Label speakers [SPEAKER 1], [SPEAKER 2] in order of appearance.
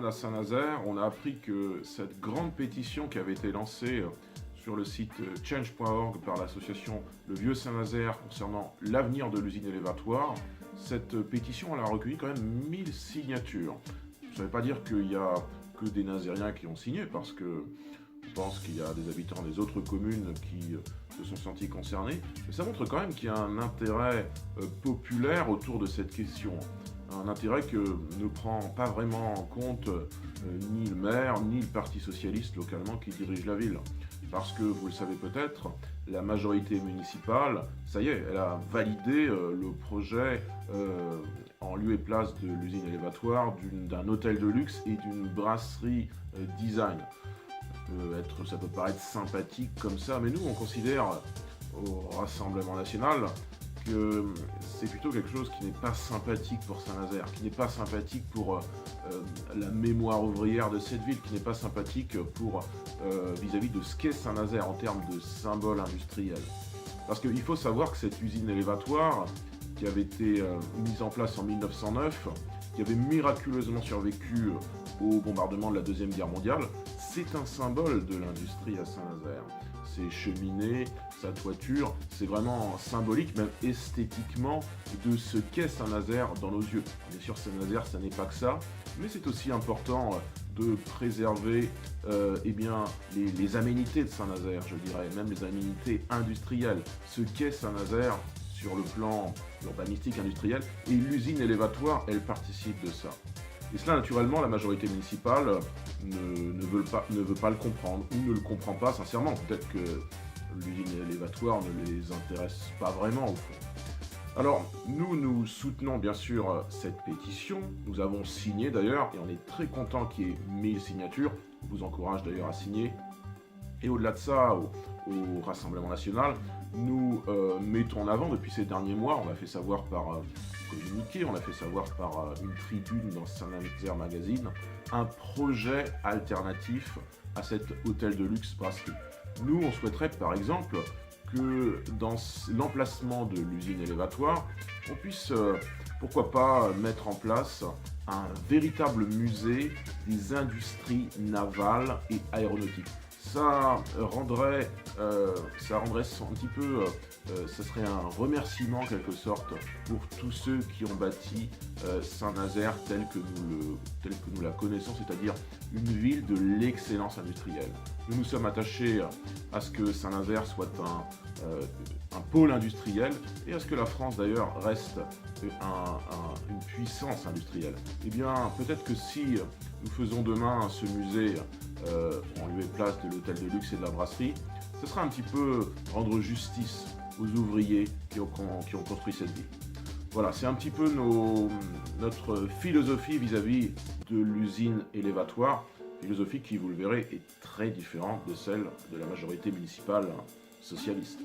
[SPEAKER 1] semaine à Saint-Nazaire, on a appris que cette grande pétition qui avait été lancée sur le site change.org par l'association Le Vieux Saint-Nazaire concernant l'avenir de l'usine élévatoire, cette pétition elle a recueilli quand même 1000 signatures. Ça ne veut pas dire qu'il n'y a que des Nazériens qui ont signé, parce que je pense qu'il y a des habitants des autres communes qui se sont sentis concernés, mais ça montre quand même qu'il y a un intérêt populaire autour de cette question. Un intérêt que ne prend pas vraiment en compte ni le maire, ni le parti socialiste localement qui dirige la ville. Parce que, vous le savez peut-être, la majorité municipale, ça y est, elle a validé le projet en lieu et place de l'usine élévatoire, d'un hôtel de luxe et d'une brasserie design. Ça peut paraître sympathique comme ça, mais nous on considère au Rassemblement National que c'est plutôt quelque chose qui n'est pas sympathique pour Saint-Nazaire, qui n'est pas sympathique pour la mémoire ouvrière de cette ville, qui n'est pas sympathique pour vis-à-vis de ce qu'est Saint-Nazaire en termes de symbole industriel. Parce qu'il faut savoir que cette usine élévatoire, qui avait été mise en place en 1909, qui avait miraculeusement survécu au bombardement de la Deuxième Guerre mondiale, c'est un symbole de l'industrie à Saint-Nazaire. Ses cheminées, sa toiture, c'est vraiment symbolique, même esthétiquement, de ce qu'est Saint-Nazaire dans nos yeux. Bien sûr, Saint-Nazaire, ça n'est pas que ça, mais c'est aussi important de préserver les aménités de Saint-Nazaire, je dirais, même les aménités industrielles. Ce qu'est Saint-Nazaire sur le plan urbanistique industriel, et l'usine élévatoire, elle participe de ça. Et cela, naturellement, la majorité municipale ne veut pas le comprendre, ou ne le comprend pas sincèrement. Peut-être que l'usine élévatoire ne les intéresse pas vraiment, au fond. Alors, nous soutenons bien sûr cette pétition. Nous avons signé d'ailleurs, et on est très content qu'il y ait 1000 signatures. Je vous encourage d'ailleurs à signer. Et au-delà de ça, au Rassemblement National, nous mettons en avant depuis ces derniers mois, on l'a fait savoir par communiqué, on l'a fait savoir par une tribune dans Saint-Nazaire Magazine, un projet alternatif à cet hôtel de luxe brasserie. Nous, on souhaiterait par exemple que dans l'emplacement de l'usine élévatoire, on puisse, pourquoi pas, mettre en place un véritable musée des industries navales et aéronautiques. Ça rendrait un petit peu, ça serait un remerciement en quelque sorte pour tous ceux qui ont bâti Saint-Nazaire tel que nous la connaissons, c'est-à-dire une ville de l'excellence industrielle. Nous nous sommes attachés à ce que Saint-Nazaire soit un pôle industriel, et à ce que la France d'ailleurs reste une puissance industrielle. Eh bien, peut-être que si nous faisons demain ce musée en lieu et place de l'hôtel de luxe et de la brasserie, ce sera un petit peu rendre justice aux ouvriers qui ont construit cette ville. Voilà, c'est un petit peu notre philosophie vis-à-vis de l'usine élévatoire, philosophie qui, vous le verrez, est très différente de celle de la majorité municipale socialiste.